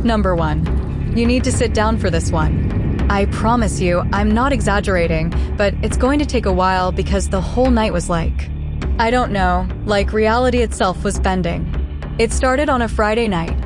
Number 1. You need to sit down for this one. I promise you, I'm not exaggerating, but it's going to take a while because the whole night was I don't know, like reality itself was bending. It started on a Friday night.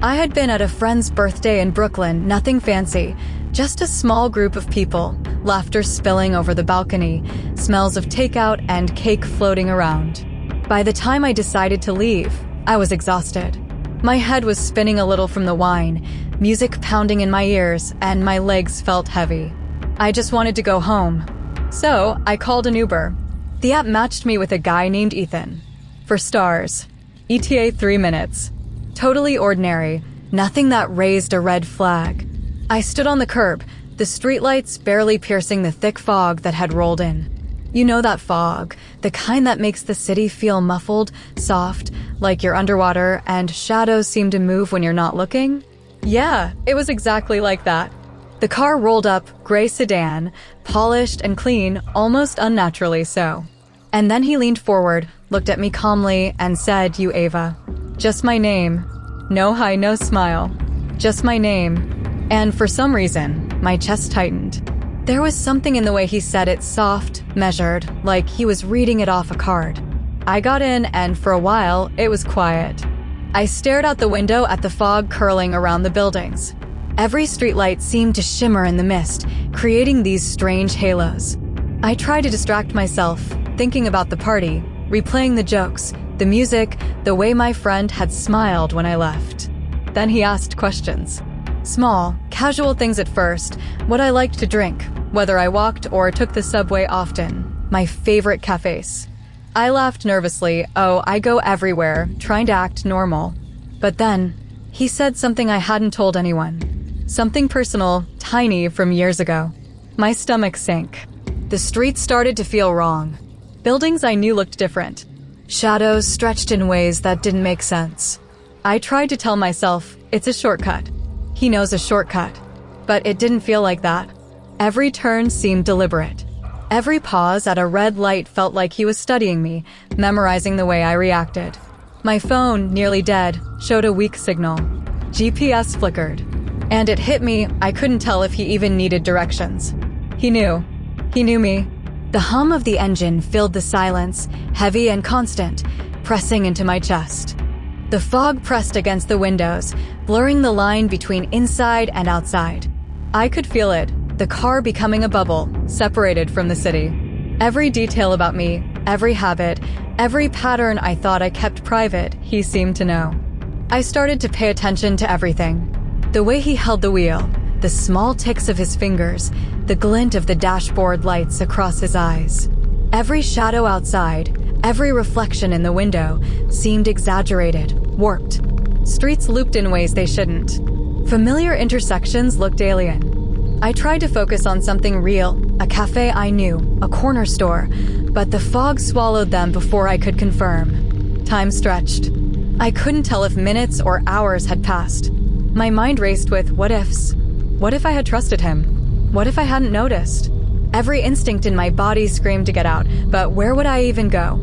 I had been at a friend's birthday in Brooklyn, nothing fancy, just a small group of people, laughter spilling over the balcony, smells of takeout and cake floating around. By the time I decided to leave, I was exhausted. My head was spinning a little from the wine, music pounding in my ears, and my legs felt heavy. I just wanted to go home. So I called an Uber. The app matched me with a guy named Ethan. For stars. ETA 3 minutes. Totally ordinary, nothing that raised a red flag. I stood on the curb, the streetlights barely piercing the thick fog that had rolled in. You know that fog, the kind that makes the city feel muffled, soft, like you're underwater, and shadows seem to move when you're not looking? Yeah, it was exactly like that. The car rolled up, gray sedan, polished and clean, almost unnaturally so. And then he leaned forward, looked at me calmly, and said, "You Ava." Just my name. No hi, no smile. Just my name. And for some reason, my chest tightened. There was something in the way he said it, soft, measured, like he was reading it off a card. I got in, and for a while, it was quiet. I stared out the window at the fog curling around the buildings. Every streetlight seemed to shimmer in the mist, creating these strange halos. I tried to distract myself, thinking about the party, replaying the jokes, the music, the way my friend had smiled when I left. Then he asked questions. Small, casual things at first, what I liked to drink, whether I walked or took the subway often, my favorite cafes. I laughed nervously, I go everywhere, trying to act normal. But then, he said something I hadn't told anyone. Something personal, tiny from years ago. My stomach sank. The streets started to feel wrong. Buildings I knew looked different. Shadows stretched in ways that didn't make sense. I tried to tell myself, it's a shortcut. He knows a shortcut. But it didn't feel like that. Every turn seemed deliberate. Every pause at a red light felt like he was studying me, memorizing the way I reacted. My phone, nearly dead, showed a weak signal. GPS flickered. And it hit me, I couldn't tell if he even needed directions. He knew. He knew me. The hum of the engine filled the silence, heavy and constant, pressing into my chest. The fog pressed against the windows, blurring the line between inside and outside. I could feel it, the car becoming a bubble, separated from the city. Every detail about me, every habit, every pattern I thought I kept private, he seemed to know. I started to pay attention to everything. The way he held the wheel, the small ticks of his fingers, the glint of the dashboard lights across his eyes. Every shadow outside, every reflection in the window seemed exaggerated, warped. Streets looped in ways they shouldn't. Familiar intersections looked alien. I tried to focus on something real, a cafe I knew, a corner store, but the fog swallowed them before I could confirm. Time stretched. I couldn't tell if minutes or hours had passed. My mind raced with what-ifs. What if I had trusted him? What if I hadn't noticed? Every instinct in my body screamed to get out, but where would I even go?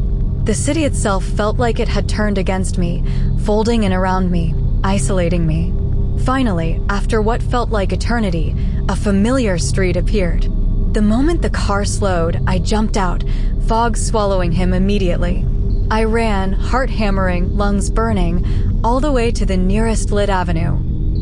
The city itself felt like it had turned against me, folding in around me, isolating me. Finally, after what felt like eternity, a familiar street appeared. The moment the car slowed, I jumped out, fog swallowing him immediately. I ran, heart hammering, lungs burning, all the way to the nearest lit avenue.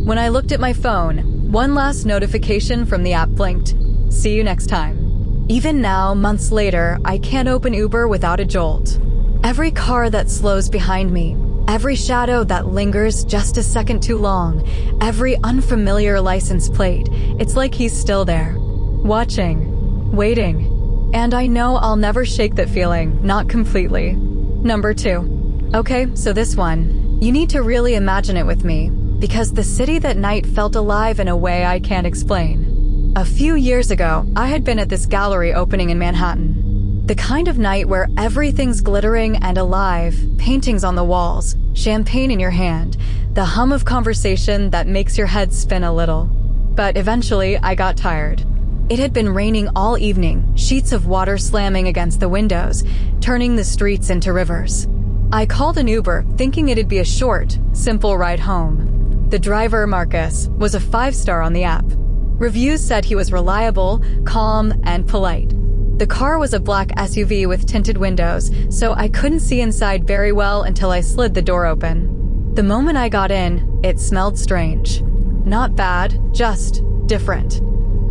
When I looked at my phone, one last notification from the app blinked. See you next time. Even now, months later, I can't open Uber without a jolt. Every car that slows behind me, every shadow that lingers just a second too long, every unfamiliar license plate, it's like he's still there. Watching. Waiting. And I know I'll never shake that feeling, not completely. Number 2. Okay, so this one. You need to really imagine it with me, because the city that night felt alive in a way I can't explain. A few years ago, I had been at this gallery opening in Manhattan. The kind of night where everything's glittering and alive, paintings on the walls, champagne in your hand, the hum of conversation that makes your head spin a little. But eventually, I got tired. It had been raining all evening, sheets of water slamming against the windows, turning the streets into rivers. I called an Uber, thinking it'd be a short, simple ride home. The driver, Marcus, was a 5-star on the app. Reviews said he was reliable, calm, and polite. The car was a black SUV with tinted windows, so I couldn't see inside very well until I slid the door open. The moment I got in, it smelled strange. Not bad, just different.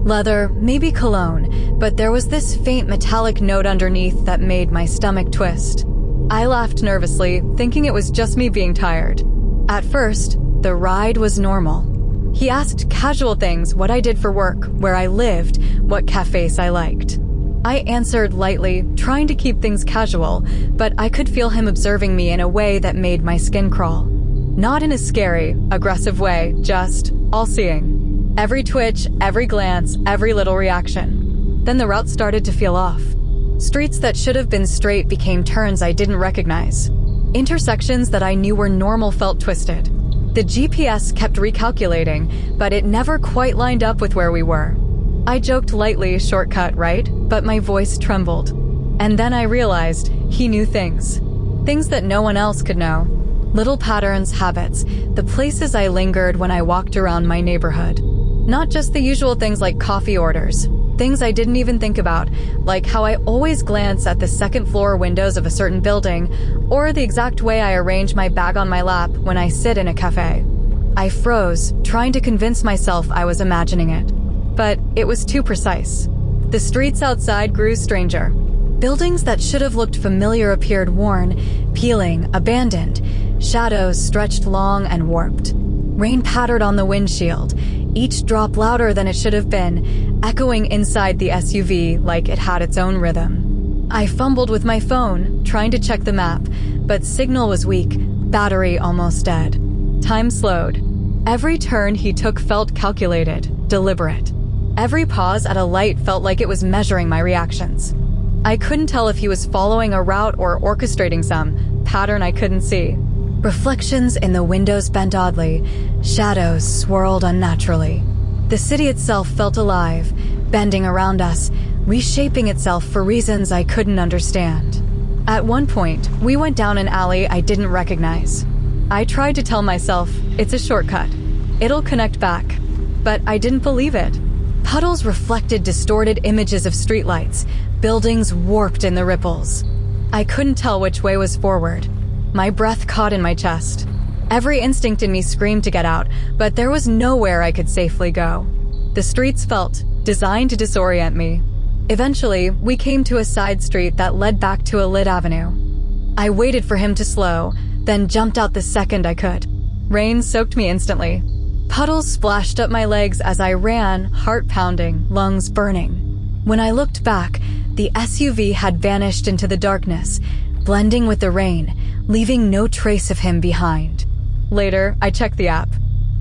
Leather, maybe cologne, but there was this faint metallic note underneath that made my stomach twist. I laughed nervously, thinking it was just me being tired. At first, the ride was normal. He asked casual things, what I did for work, where I lived, what cafes I liked. I answered lightly, trying to keep things casual, but I could feel him observing me in a way that made my skin crawl. Not in a scary, aggressive way, just all-seeing. Every twitch, every glance, every little reaction. Then the route started to feel off. Streets that should have been straight became turns I didn't recognize. Intersections that I knew were normal felt twisted. The GPS kept recalculating, but it never quite lined up with where we were. I joked lightly, shortcut, right? But my voice trembled. And then I realized he knew things. Things that no one else could know. Little patterns, habits, the places I lingered when I walked around my neighborhood. Not just the usual things like coffee orders. Things I didn't even think about, like how I always glance at the second-floor windows of a certain building, or the exact way I arrange my bag on my lap when I sit in a cafe. I froze, trying to convince myself I was imagining it. But it was too precise. The streets outside grew stranger. Buildings that should have looked familiar appeared worn, peeling, abandoned. Shadows stretched long and warped. Rain pattered on the windshield, each drop louder than it should have been, echoing inside the SUV like it had its own rhythm. I fumbled with my phone, trying to check the map, but signal was weak, battery almost dead. Time slowed. Every turn he took felt calculated, deliberate. Every pause at a light felt like it was measuring my reactions. I couldn't tell if he was following a route or orchestrating some pattern I couldn't see. Reflections in the windows bent oddly, shadows swirled unnaturally. The city itself felt alive, bending around us, reshaping itself for reasons I couldn't understand. At one point, we went down an alley I didn't recognize. I tried to tell myself, it's a shortcut. It'll connect back. But I didn't believe it. Puddles reflected distorted images of streetlights, buildings warped in the ripples. I couldn't tell which way was forward. My breath caught in my chest. Every instinct in me screamed to get out, but there was nowhere I could safely go. The streets felt designed to disorient me. Eventually, we came to a side street that led back to a lit avenue. I waited for him to slow, then jumped out the second I could. Rain soaked me instantly. Puddles splashed up my legs as I ran, heart pounding, lungs burning. When I looked back, the SUV had vanished into the darkness, blending with the rain, leaving no trace of him behind. Later, I checked the app.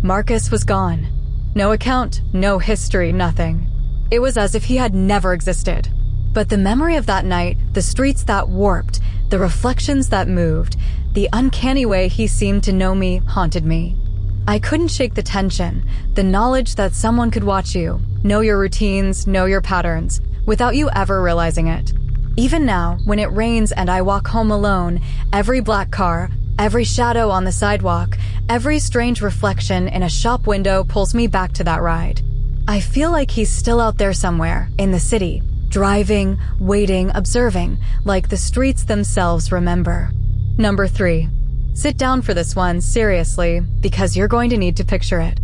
Marcus was gone. No account, no history, nothing. It was as if he had never existed. But the memory of that night, the streets that warped, the reflections that moved, the uncanny way he seemed to know me haunted me. I couldn't shake the tension, the knowledge that someone could watch you, know your routines, know your patterns, without you ever realizing it. Even now, when it rains and I walk home alone, every black car, every shadow on the sidewalk, every strange reflection in a shop window pulls me back to that ride. I feel like he's still out there somewhere, in the city, driving, waiting, observing, like the streets themselves remember. Number 3. Sit down for this one, seriously, because you're going to need to picture it.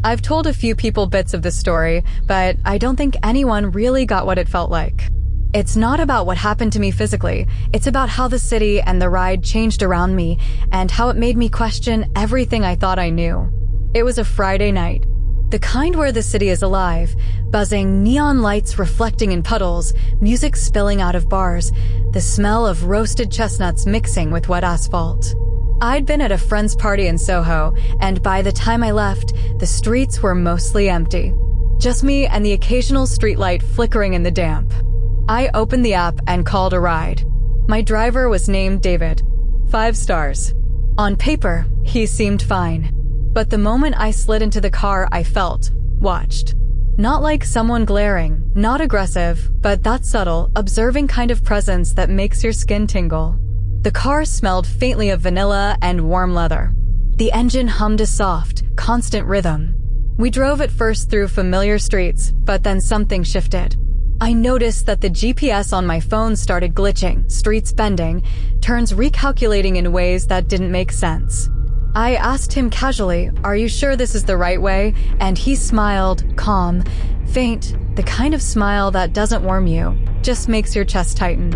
I've told a few people bits of this story, but I don't think anyone really got what it felt like. It's not about what happened to me physically, it's about how the city and the ride changed around me, and how it made me question everything I thought I knew. It was a Friday night. The kind where the city is alive, buzzing, neon lights reflecting in puddles, music spilling out of bars, the smell of roasted chestnuts mixing with wet asphalt. I'd been at a friend's party in Soho, and by the time I left, the streets were mostly empty. Just me and the occasional streetlight flickering in the damp. I opened the app and called a ride. My driver was named David. 5 stars. On paper, he seemed fine. But the moment I slid into the car, I felt watched. Not like someone glaring, not aggressive, but that subtle, observing kind of presence that makes your skin tingle. The car smelled faintly of vanilla and warm leather. The engine hummed a soft, constant rhythm. We drove at first through familiar streets, but then something shifted. I noticed that the GPS on my phone started glitching, streets bending, turns recalculating in ways that didn't make sense. I asked him casually, "Are you sure this is the right way?" And he smiled, calm, faint, the kind of smile that doesn't warm you, just makes your chest tighten.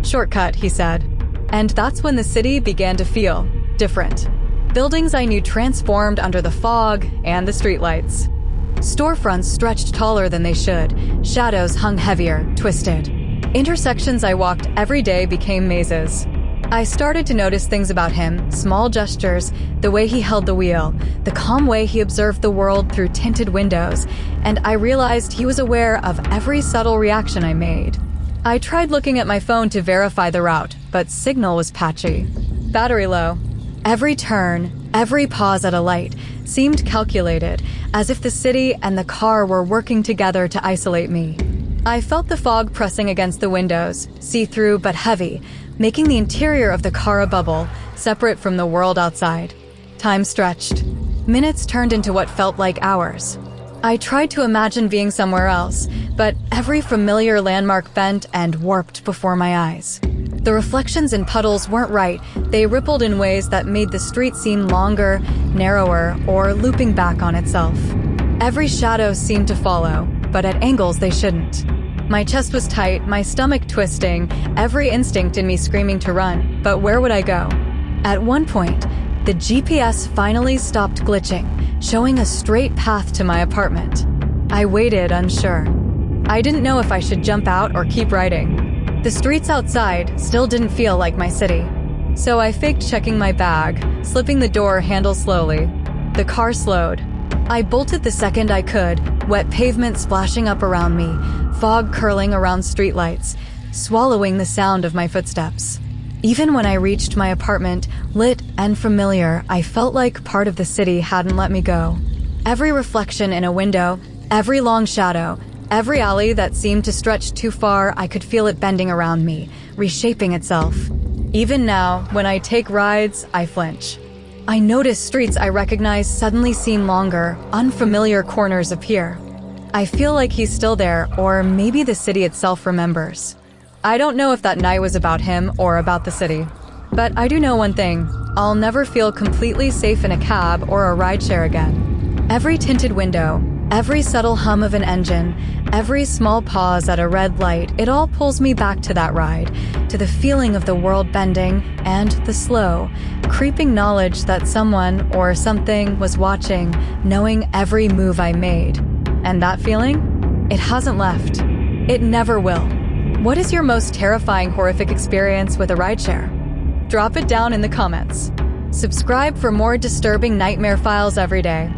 "Shortcut," he said. And that's when the city began to feel different. Buildings I knew transformed under the fog and the streetlights. Storefronts stretched taller than they should. Shadows hung heavier, twisted. Intersections I walked every day became mazes. I started to notice things about him, small gestures, the way he held the wheel, the calm way he observed the world through tinted windows, and I realized he was aware of every subtle reaction I made. I tried looking at my phone to verify the route, but signal was patchy. Battery low. Every turn, every pause at a light seemed calculated, as if the city and the car were working together to isolate me. I felt the fog pressing against the windows, see-through but heavy, making the interior of the car a bubble, separate from the world outside. Time stretched. Minutes turned into what felt like hours. I tried to imagine being somewhere else, but every familiar landmark bent and warped before my eyes. The reflections in puddles weren't right. They rippled in ways that made the street seem longer, narrower, or looping back on itself. Every shadow seemed to follow, but at angles they shouldn't. My chest was tight, my stomach twisting, every instinct in me screaming to run, but where would I go? At one point, the GPS finally stopped glitching, showing a straight path to my apartment. I waited, unsure. I didn't know if I should jump out or keep riding. The streets outside still didn't feel like my city. So I faked checking my bag, slipping the door handle slowly. The car slowed. I bolted the second I could, wet pavement splashing up around me, fog curling around streetlights, swallowing the sound of my footsteps. Even when I reached my apartment, lit and familiar, I felt like part of the city hadn't let me go. Every reflection in a window, every long shadow, every alley that seemed to stretch too far, I could feel it bending around me, reshaping itself. Even now, when I take rides, I flinch. I notice streets I recognize suddenly seem longer, unfamiliar corners appear. I feel like he's still there, or maybe the city itself remembers. I don't know if that night was about him or about the city. But I do know one thing. I'll never feel completely safe in a cab or a rideshare again. Every tinted window, every subtle hum of an engine, every small pause at a red light, it all pulls me back to that ride, to the feeling of the world bending and the slow, creeping knowledge that someone or something was watching, knowing every move I made. And that feeling? It hasn't left. It never will. What is your most terrifying, horrific experience with a rideshare? Drop it down in the comments. Subscribe for more disturbing nightmare files every day.